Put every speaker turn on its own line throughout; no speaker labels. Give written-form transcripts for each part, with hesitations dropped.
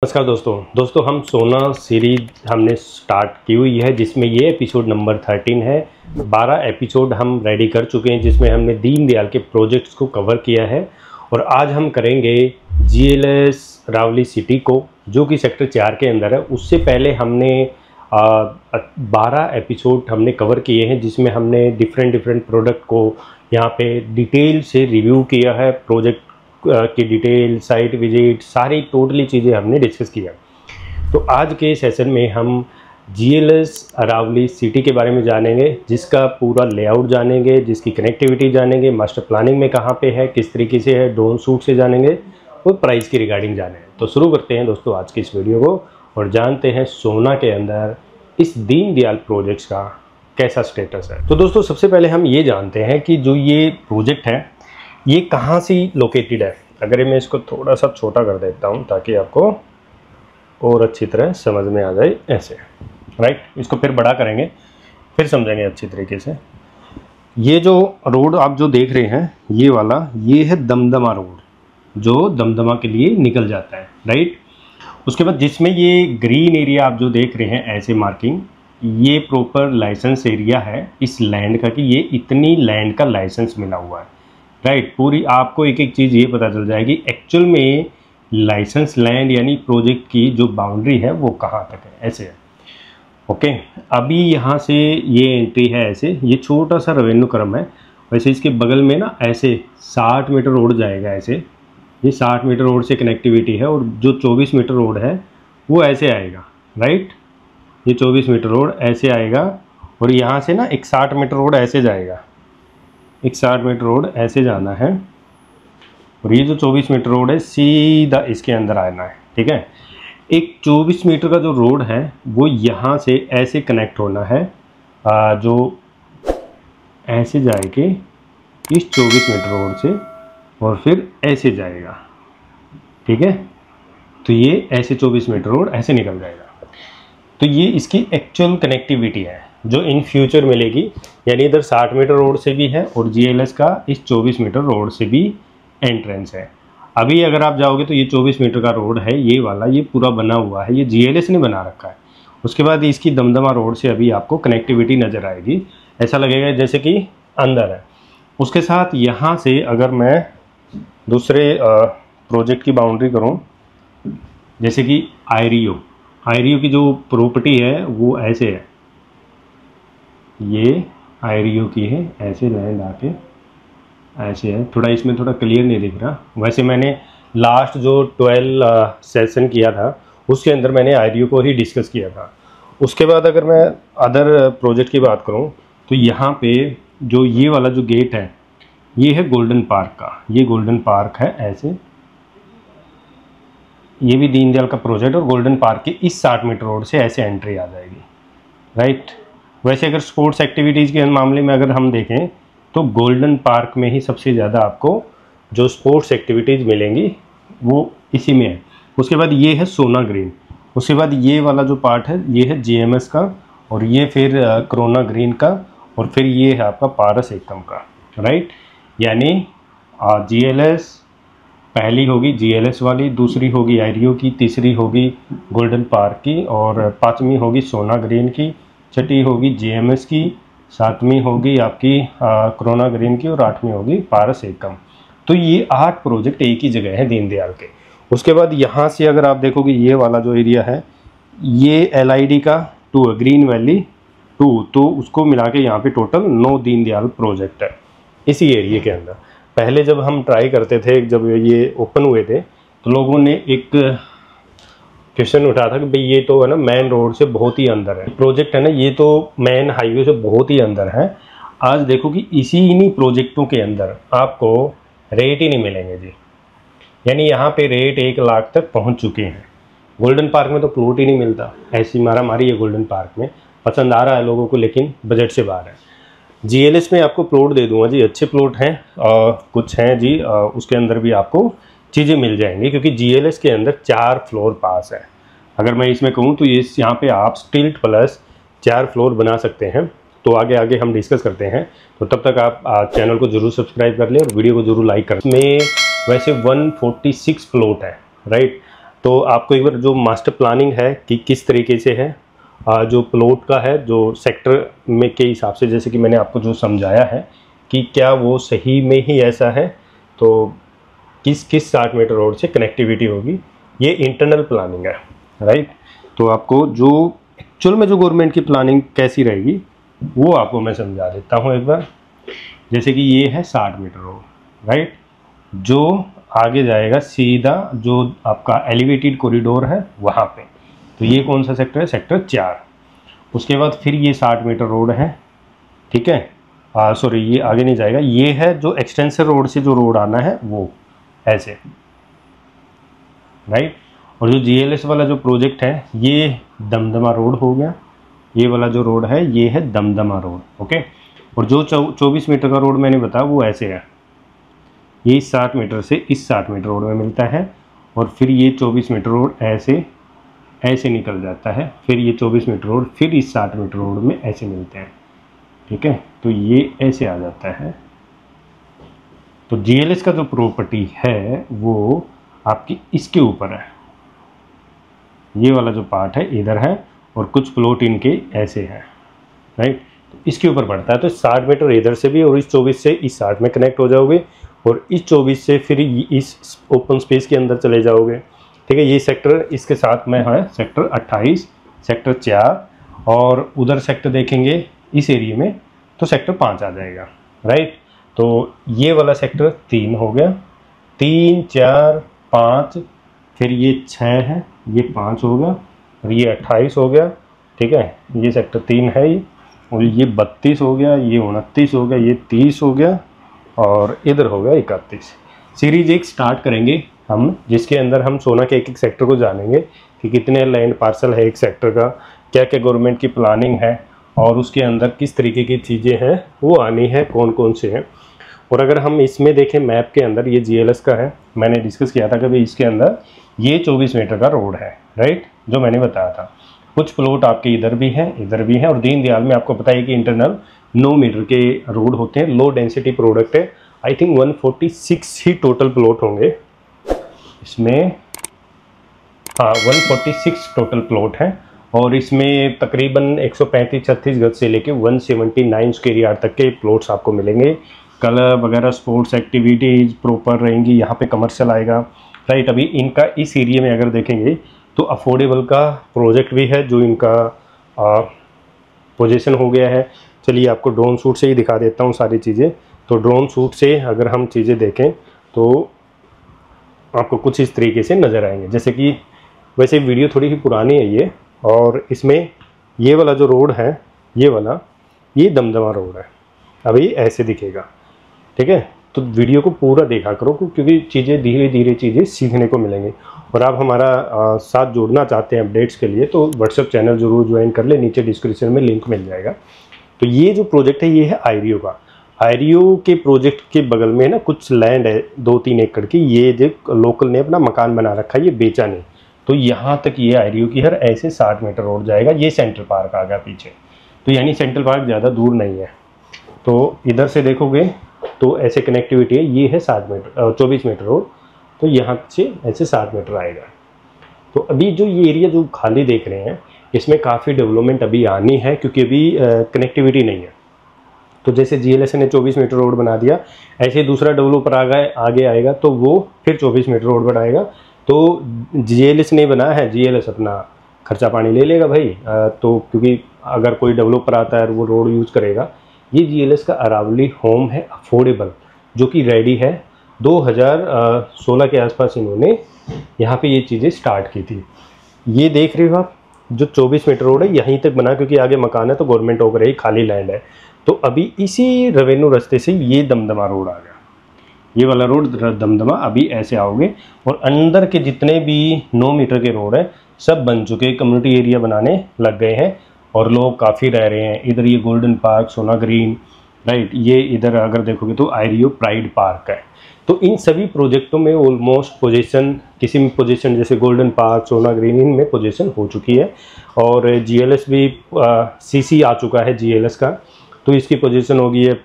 नमस्कार दोस्तों हम सोना सीरीज हमने स्टार्ट की हुई है, जिसमें ये एपिसोड नंबर 13 है। 12 एपिसोड हम रेडी कर चुके हैं, जिसमें हमने दीनदयाल के प्रोजेक्ट्स को कवर किया है। और आज हम करेंगे GLS रावली सिटी को, जो कि सेक्टर 4 के अंदर है। उससे पहले हमने 12 एपिसोड हमने कवर किए हैं, जिसमें हमने डिफरेंट प्रोडक्ट को यहाँ पे डिटेल से रिव्यू किया है। प्रोजेक्ट की डिटेल, साइट विजिट, सारी टोटली चीज़ें हमने डिस्कस किया। तो आज के सेशन में हम GLS रावली सिटी के बारे में जानेंगे, जिसका पूरा लेआउट जानेंगे, जिसकी कनेक्टिविटी जानेंगे, मास्टर प्लानिंग में कहाँ पे है, किस तरीके से है, ड्रोन शूट से जानेंगे और प्राइस की रिगार्डिंग जानेंगे। तो शुरू करते हैं दोस्तों आज की इस वीडियो को और जानते हैं सोना के अंदर इस दीनदयाल प्रोजेक्ट्स का कैसा स्टेटस है। तो दोस्तों सबसे पहले हम ये जानते हैं कि जो ये प्रोजेक्ट है ये कहाँ से लोकेटेड है। अगर मैं इसको थोड़ा सा छोटा कर देता हूँ ताकि आपको और अच्छी तरह समझ में आ जाए, ऐसे राइट। इसको फिर बड़ा करेंगे, फिर समझेंगे अच्छी तरीके से। ये जो रोड आप जो देख रहे हैं ये वाला, ये है दमदमा रोड, जो दमदमा के लिए निकल जाता है, राइट। उसके बाद जिसमें ये ग्रीन एरिया आप जो देख रहे हैं ऐसे मार्किंग, ये प्रॉपर लाइसेंस एरिया है इस लैंड का, कि ये इतनी लैंड का लाइसेंस मिला हुआ है, राइट। पूरी आपको एक एक चीज़ ये पता चल जाएगी एक्चुअल में लाइसेंस लैंड यानी प्रोजेक्ट की जो बाउंड्री है वो कहाँ तक है, ऐसे है। ओके, अभी यहाँ से ये एंट्री है ऐसे, ये छोटा सा रेवेन्यू क्रम है। वैसे इसके बगल में ना ऐसे 60 मीटर रोड जाएगा, ऐसे ये 60 मीटर रोड से कनेक्टिविटी है। और जो 24 मीटर रोड है वो ऐसे आएगा, राइट। ये 24 मीटर रोड ऐसे आएगा और यहाँ से ना एक 60 मीटर रोड ऐसे जाएगा, एक 60 मीटर रोड ऐसे जाना है। और ये जो 24 मीटर रोड है सीधा इसके अंदर आना है, ठीक है। एक 24 मीटर का जो रोड है वो यहाँ से ऐसे कनेक्ट होना है, जो ऐसे जाएगी इस 24 मीटर रोड से और फिर ऐसे जाएगा, ठीक है। तो ये ऐसे 24 मीटर रोड ऐसे निकल जाएगा। तो ये इसकी एक्चुअल कनेक्टिविटी है जो इन फ्यूचर मिलेगी, यानी इधर 60 मीटर रोड से भी है और GLS का इस 24 मीटर रोड से भी एंट्रेंस है। अभी अगर आप जाओगे तो ये 24 मीटर का रोड है, ये वाला, ये पूरा बना हुआ है, ये GLS ने बना रखा है। उसके बाद इसकी दमदमा रोड से अभी आपको कनेक्टिविटी नज़र आएगी, ऐसा लगेगा जैसे कि अंदर है। उसके साथ यहाँ से अगर मैं दूसरे प्रोजेक्ट की बाउंड्री करूँ, जैसे कि आयरियो की जो प्रॉपर्टी है वो ऐसे है, ये आयरियो की है, ऐसे लैंड आके ऐसे है। थोड़ा इसमें थोड़ा क्लियर नहीं दिख रहा। वैसे मैंने लास्ट जो 12 सेशन किया था उसके अंदर मैंने आयरियो को ही डिस्कस किया था। उसके बाद अगर मैं अदर प्रोजेक्ट की बात करूं तो यहाँ पे जो ये वाला जो गेट है ये है गोल्डन पार्क का, ये गोल्डन पार्क है ऐसे, ये भी दीनदयाल का प्रोजेक्ट। और गोल्डन पार्क के इस 60 मीटर रोड से ऐसे एंट्री आ जाएगी, राइट। वैसे अगर स्पोर्ट्स एक्टिविटीज़ के मामले में अगर हम देखें तो गोल्डन पार्क में ही सबसे ज़्यादा आपको जो स्पोर्ट्स एक्टिविटीज़ मिलेंगी वो इसी में है। उसके बाद ये है सोना ग्रीन, उसके बाद ये वाला जो पार्ट है ये है GMS का, और ये फिर कोरोना ग्रीन का, और फिर ये है आपका पारस एकम का, राइट। यानी GLS पहली होगी GLS वाली, दूसरी होगी आयरियो की, तीसरी होगी गोल्डन पार्क की, और पाँचवीं होगी सोना ग्रीन की, छठी होगी GMS की, सातवीं होगी आपकी कोरोना ग्रीन की, और आठवीं होगी पारस एकम। तो ये 8 प्रोजेक्ट एक ही जगह है दीनदयाल के। उसके बाद यहाँ से अगर आप देखोगे ये वाला जो एरिया है ये LID का 2 है, ग्रीन वैली 2, तो उसको मिला के यहाँ पे टोटल 9 दीनदयाल प्रोजेक्ट है इसी एरिया के अंदर। पहले जब हम ट्राई करते थे, जब ये ओपन हुए थे, तो लोगों ने एक क्वेश्चन उठा था कि भाई ये तो है ना मेन रोड से बहुत ही अंदर है, प्रोजेक्ट है ना ये तो मेन हाईवे से बहुत ही अंदर है। आज देखो कि इन्हीं प्रोजेक्टों के अंदर आपको रेट ही नहीं मिलेंगे जी, यानी यहाँ पे रेट 1 लाख तक पहुँच चुके हैं। गोल्डन पार्क में तो प्लॉट ही नहीं मिलता, ऐसी मारामारी है गोल्डन पार्क में। पसंद आ रहा है लोगों को लेकिन बजट से बाहर है। GLS में आपको प्लॉट दे दूंगा जी, अच्छे प्लॉट हैं, कुछ हैं जी, उसके अंदर भी आपको चीज़ें मिल जाएंगी, क्योंकि GLS के अंदर 4 फ्लोर पास है। अगर मैं इसमें कहूँ तो ये यहाँ पे आप स्टिल्ट प्लस 4 फ्लोर बना सकते हैं। तो आगे हम डिस्कस करते हैं। तो तब तक आप चैनल को जरूर सब्सक्राइब कर लें और वीडियो को जरूर लाइक करें। इसमें वैसे 146 प्लॉट है, राइट। तो आपको एक बार जो मास्टर प्लानिंग है कि किस तरीके से है, जो प्लॉट का है, जो सेक्टर में के हिसाब से, जैसे कि मैंने आपको जो समझाया है कि क्या वो सही में ही ऐसा है, तो किस किस 60 मीटर रोड से कनेक्टिविटी होगी, ये इंटरनल प्लानिंग है, राइट। तो आपको जो एक्चुअल में जो गवर्नमेंट की प्लानिंग कैसी रहेगी वो आपको मैं समझा देता हूँ एक बार। जैसे कि ये है 60 मीटर रोड, राइट, जो आगे जाएगा सीधा जो आपका एलिवेटेड कॉरिडोर है वहाँ पे। तो ये कौन सा सेक्टर है? सेक्टर 4। उसके बाद फिर ये 60 मीटर रोड है, ठीक है, सॉरी ये आगे नहीं जाएगा, ये है जो एक्सटेंशन रोड से जो रोड आना है वो ऐसे, राइट। और जो जीएलएस वाला जो प्रोजेक्ट है ये दमदमा रोड हो गया, ये वाला जो रोड है ये है दमदमा रोड, ओके। और जो 24 मीटर का रोड मैंने बताया वो ऐसे है, ये इस 60 मीटर से इस 60 मीटर रोड में मिलता है, और फिर ये 24 मीटर रोड ऐसे ऐसे निकल जाता है, फिर ये 24 मीटर रोड फिर इस 60 मीटर रोड में ऐसे मिलते हैं, ठीक है। तो ये ऐसे आ जाता है। तो जीएलएस का जो प्रॉपर्टी है वो आपकी इसके ऊपर है, ये वाला जो पार्ट है इधर है और कुछ प्लॉट इनके ऐसे हैं, राइट। तो इसके ऊपर पड़ता है। तो 60 मीटर इधर से भी और इस 24 से इस 60 में कनेक्ट हो जाओगे, और इस 24 से फिर इस ओपन स्पेस के अंदर चले जाओगे, ठीक है। ये सेक्टर इसके साथ में है सेक्टर 28, सेक्टर 4, और उधर सेक्टर देखेंगे इस एरिया में तो सेक्टर 5 आ जाएगा, राइट। तो ये वाला सेक्टर 3 हो गया, 3, 4, 5, फिर ये 6 है, ये 5 हो गया, और ये 28 हो गया, ठीक है। ये सेक्टर 3 है ये, और ये 32 हो गया, ये 29 हो गया, ये 30 हो गया, और इधर हो गया 31। सीरीज एक स्टार्ट करेंगे हम, जिसके अंदर हम सोना के एक एक सेक्टर को जानेंगे कि कितने लैंड पार्सल है एक सेक्टर का, क्या क्या गवर्नमेंट की प्लानिंग है, और उसके अंदर किस तरीके की चीज़ें हैं वो आनी है, कौन कौन से हैं। और अगर हम इसमें देखें मैप के अंदर, ये जीएलएस का है, मैंने डिस्कस किया था कि भाई इसके अंदर ये 24 मीटर का रोड है, राइट, जो मैंने बताया था। कुछ प्लॉट आपके इधर भी हैं, इधर भी हैं, और दीनदयाल में आपको पता है कि इंटरनल 9 मीटर के रोड होते हैं, लो डेंसिटी प्रोडक्ट है। I think 146 he total plot होंगे इसमें, हाँ 146 टोटल प्लॉट है, और इसमें तकरीबन 135-36 गज से लेके 179 स्क्वायर यार्ड तक के प्लॉट्स आपको मिलेंगे। क्लब वगैरह स्पोर्ट्स एक्टिविटीज़ प्रॉपर रहेंगी, यहाँ पे कमर्शियल आएगा, राइट। अभी इनका इस एरिया में अगर देखेंगे तो अफोर्डेबल का प्रोजेक्ट भी है जो इनका पोजीशन हो गया है। चलिए आपको ड्रोन शूट से ही दिखा देता हूँ सारी चीज़ें। तो ड्रोन शूट से अगर हम चीज़ें देखें तो आपको कुछ इस तरीके से नज़र आएंगे। जैसे कि वैसे वीडियो थोड़ी ही पुरानी है ये, और इसमें ये वाला जो रोड है, ये वाला ये दमदमा रोड है, अभी ऐसे दिखेगा, ठीक है। तो वीडियो को पूरा देखा करो, क्योंकि चीज़ें धीरे धीरे चीज़ें सीखने को मिलेंगी। और आप हमारा साथ जुड़ना चाहते हैं अपडेट्स के लिए तो व्हाट्सएप चैनल ज़रूर ज्वाइन कर ले, नीचे डिस्क्रिप्शन में लिंक मिल जाएगा। तो ये जो प्रोजेक्ट है ये है आईरियो का। आईरियो के प्रोजेक्ट के बगल में ना कुछ लैंड है 2-3 एकड़ की, ये जो लोकल ने अपना मकान बना रखा है, ये बेचा नहीं। तो यहाँ तक ये आईरियो की हर ऐसे 60 मीटर रोड जाएगा। ये सेंट्रल पार्क आ गया पीछे, तो यानी सेंट्रल पार्क ज़्यादा दूर नहीं है। तो इधर से देखोगे तो ऐसे कनेक्टिविटी है, ये है 24 मीटर रोड, तो यहाँ से ऐसे 60 मीटर आएगा। तो अभी जो ये एरिया जो खाली देख रहे हैं इसमें काफ़ी डेवलपमेंट अभी आनी है, क्योंकि अभी कनेक्टिविटी नहीं है। तो जैसे जीएलएस ने 24 मीटर रोड बना दिया, ऐसे दूसरा डेवलपर आगे आएगा तो वो फिर 24 मीटर रोड बनाएगा। तो जीएलएस ने बना है, जीएलएस अपना खर्चा पानी ले लेगा भाई, तो क्योंकि अगर कोई डेवलपर आता है वो रोड यूज़ करेगा। ये जीएलएस का अरावली होम है अफोर्डेबल, जो कि रेडी है। 2016 के आसपास इन्होंने यहाँ पे ये चीज़ें स्टार्ट की थी। ये देख रहे हो आप, जो 24 मीटर रोड है यहीं तक बना, क्योंकि आगे मकान है तो गवर्नमेंट हो रही, खाली लैंड है। तो अभी इसी रेवेन्यू रास्ते से ये दमदमा रोड आ गया, ये वाला रोड दमदमा। अभी ऐसे आओगे और अंदर के जितने भी 9 मीटर के रोड है सब बन चुके, कम्युनिटी एरिया बनाने लग गए हैं और लोग काफ़ी रह रहे हैं। इधर ये गोल्डन पार्क, सोना ग्रीन, राइट, ये इधर अगर देखोगे तो आईरियो प्राइड पार्क है। तो इन सभी प्रोजेक्टों में ऑलमोस्ट पोजीशन, किसी में पोजीशन जैसे गोल्डन पार्क, सोना ग्रीन, इनमें पोजीशन हो चुकी है। और जीएलएस भी सीसी आ चुका है जीएलएस का, तो इसकी पोजीशन होगी है।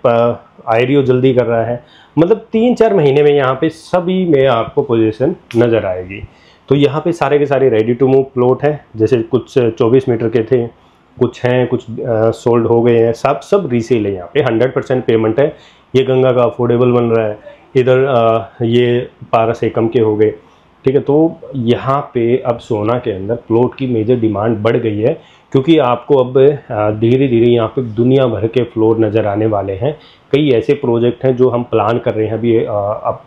आईरियो जल्दी कर रहा है, मतलब 3-4 महीने में यहाँ पे सभी में आपको पोजीशन नज़र आएगी। तो यहाँ पे सारे के सारे रेडी टू मूव प्लॉट हैं, जैसे कुछ 24 मीटर के थे, कुछ हैं, कुछ सोल्ड हो गए हैं, सब रीसेल है। यहाँ पे 100% पेमेंट है। ये गंगा का अफोर्डेबल बन रहा है, इधर ये पारस एकम के हो गए, ठीक है। तो यहाँ पे अब सोना के अंदर प्लॉट की मेजर डिमांड बढ़ गई है, क्योंकि आपको अब धीरे धीरे यहाँ पे दुनिया भर के फ्लोर नज़र आने वाले हैं। कई ऐसे प्रोजेक्ट हैं जो हम प्लान कर रहे हैं अभी अब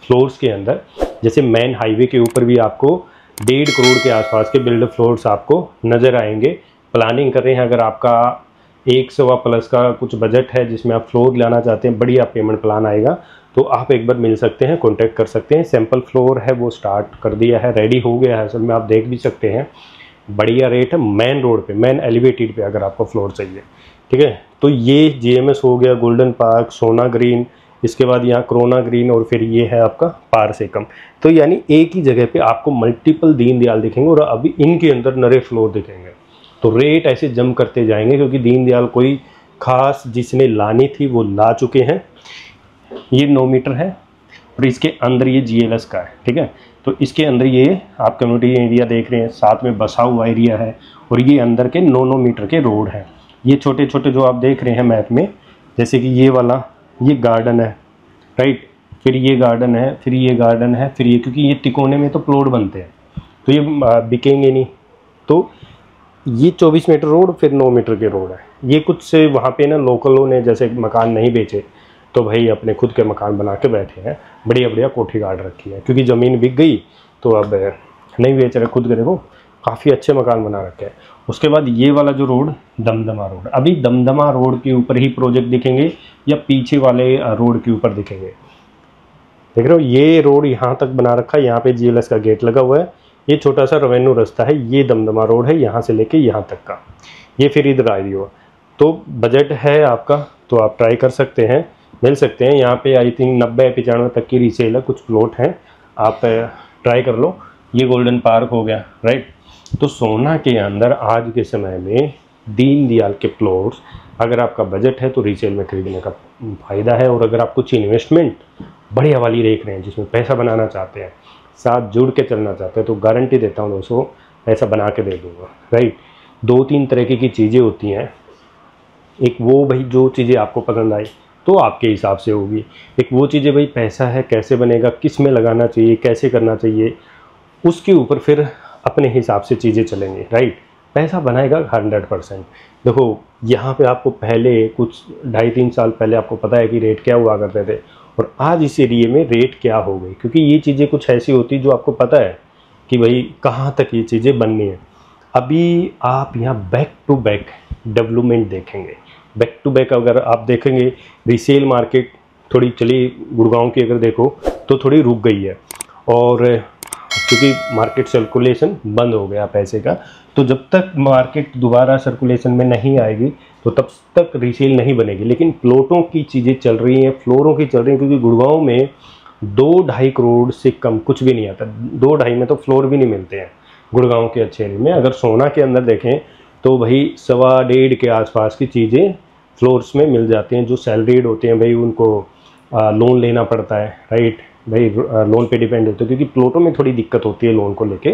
फ्लोर्स के अंदर, जैसे मेन हाईवे के ऊपर भी आपको 1.5 करोड़ के आसपास के बिल्ड फ्लोर्स आपको नज़र आएंगे। प्लानिंग कर रहे हैं, अगर आपका 1+ का कुछ बजट है जिसमें आप फ्लोर लाना चाहते हैं, बढ़िया पेमेंट प्लान आएगा, तो आप एक बार मिल सकते हैं, कांटेक्ट कर सकते हैं। सैंपल फ्लोर है वो स्टार्ट कर दिया है, रेडी हो गया है, असल में आप देख भी सकते हैं। बढ़िया रेट है मेन रोड पे, मेन एलिवेटेड पे अगर आपको फ्लोर चाहिए, ठीक है। तो ये जीएमएस हो गया, गोल्डन पार्क, सोना ग्रीन, इसके बाद यहाँ कोरोना ग्रीन, और फिर ये है आपका पारस एकम। तो यानी एक ही जगह पे आपको मल्टीपल दीनदयाल दिखेंगे, और अभी इनके अंदर नए फ्लोर दिखेंगे। तो रेट ऐसे जम करते जाएंगे, क्योंकि दीनदयाल कोई खास जिसने लानी थी वो ला चुके हैं। ये 9 मीटर है, और इसके अंदर ये जीएलएस का है, ठीक है। तो इसके अंदर ये आप कम्युनिटी एरिया देख रहे हैं, साथ में बसा हुआ एरिया है, और ये अंदर के 9 मीटर के रोड है। ये छोटे छोटे जो आप देख रहे हैं मैप में, जैसे कि ये वाला, ये गार्डन है, राइट, फिर ये गार्डन है, फिर ये गार्डन है, फिर ये, क्योंकि ये तिकोने में तो प्लॉट बनते हैं, तो ये बिकेंगे नहीं। तो ये 24 मीटर रोड, फिर 9 मीटर के रोड है। ये कुछ से वहाँ पे ना लोकलों ने जैसे मकान नहीं बेचे, तो भाई अपने खुद के मकान बना के बैठे हैं, बढ़िया बढ़िया कोठी गाड़ रखी है, क्योंकि ज़मीन बिक गई तो अब नहीं बेच रहे, खुद के देखो काफ़ी अच्छे मकान बना रखे हैं। उसके बाद ये वाला जो रोड, दमदमा रोड, अभी दमदमा रोड के ऊपर ही प्रोजेक्ट दिखेंगे या पीछे वाले रोड के ऊपर दिखेंगे। देख रहे हो, ये रोड यहाँ तक बना रखा है, यहाँ पे जीएलएस का गेट लगा हुआ है, ये छोटा सा रेवेन्यू रास्ता है, ये दमदमा रोड है यहाँ से लेके यहाँ तक का, ये फिर इधर आई हो। तो बजट है आपका, तो आप ट्राई कर सकते हैं, मिल सकते हैं यहाँ पे। आई थिंक 90-95 तक की रीसेल है, कुछ प्लॉट हैं, आप ट्राई कर लो। ये गोल्डन पार्क हो गया, राइट। तो सोना के अंदर आज के समय में दीनदयाल के प्लॉट्स, अगर आपका बजट है तो रीसेल में खरीदने का फ़ायदा है। और अगर आप कुछ इन्वेस्टमेंट बढ़िया वाली देख रहे हैं, जिसमें पैसा बनाना चाहते हैं, साथ जुड़ के चलना चाहते हैं, तो गारंटी देता हूँ दोस्तों, ऐसा बना के दे दूँगा, राइट। 2-3 तरह की चीज़ें होती हैं। एक वो भाई जो चीज़ें आपको पसंद आई तो आपके हिसाब से होगी, एक वो चीज़ें भाई पैसा है, कैसे बनेगा, किस में लगाना चाहिए, कैसे करना चाहिए, उसके ऊपर फिर अपने हिसाब से चीज़ें चलेंगी, राइट। पैसा बनाएगा 100%। देखो यहाँ पे आपको पहले कुछ 2.5-3 साल पहले आपको पता है कि रेट क्या हुआ करते थे, और आज इस एरिए में रेट क्या हो गई, क्योंकि ये चीज़ें कुछ ऐसी होती जो आपको पता है कि भाई कहाँ तक ये चीज़ें बननी है। अभी आप यहाँ बैक टू बैक डेवलपमेंट देखेंगे, बैक टू बैक अगर आप देखेंगे, रीसेल मार्केट थोड़ी चली, गुड़गांव की अगर देखो तो थोड़ी रुक गई है, और क्योंकि मार्केट सर्कुलेशन बंद हो गया पैसे का, तो जब तक मार्केट दोबारा सर्कुलेशन में नहीं आएगी तो तब तक रीसेल नहीं बनेगी। लेकिन प्लॉटों की चीज़ें चल रही हैं, फ्लोरों की चल रही हैं, क्योंकि गुड़गांव में 2-2.5 करोड़ से कम कुछ भी नहीं आता। 2-2.5 में तो फ्लोर भी नहीं मिलते हैं गुड़गांव के अच्छे एरिया में। अगर सोना के अंदर देखें तो भाई 1.25 के आसपास की चीज़ें फ्लोर्स में मिल जाती हैं। जो सैलरीड होते हैं भाई उनको लोन लेना पड़ता है, राइट भाई, लोन पे डिपेंड होते हैं, क्योंकि प्लॉटों में थोड़ी दिक्कत होती है लोन को लेके।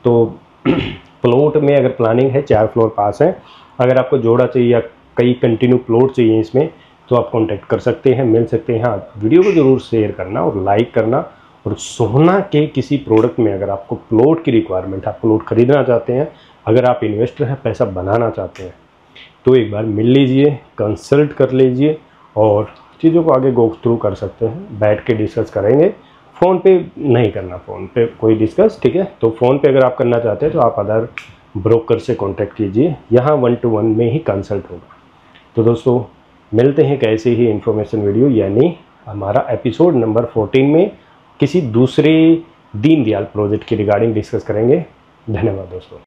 तो प्लॉट में अगर प्लानिंग है, 4 फ्लोर पास है, अगर आपको जोड़ा चाहिए या कई कंटिन्यू प्लॉट चाहिए इसमें, तो आप कांटेक्ट कर सकते हैं, मिल सकते हैं। हाँ, वीडियो को ज़रूर शेयर करना और लाइक करना। और सोना के किसी प्रोडक्ट में अगर आपको प्लॉट की रिक्वायरमेंट है, आप प्लॉट खरीदना चाहते हैं, अगर आप इन्वेस्टर हैं, पैसा बनाना चाहते हैं, तो एक बार मिल लीजिए, कंसल्ट कर लीजिए और चीज़ों को आगे गो थ्रू कर सकते हैं। बैठ के डिस्कस करेंगे, फ़ोन पे नहीं करना, फ़ोन पे कोई डिस्कस, ठीक है। तो फ़ोन पे अगर आप करना चाहते हैं तो आप अदर ब्रोकर से कांटेक्ट कीजिए, यहाँ 1-to-1 में ही कंसल्ट होगा। तो दोस्तों मिलते हैं कैसे ही इन्फॉर्मेशन वीडियो, यानी हमारा एपिसोड नंबर 14 में किसी दूसरे दीनदयाल प्रोजेक्ट की रिगार्डिंग डिस्कस करेंगे। धन्यवाद दोस्तों।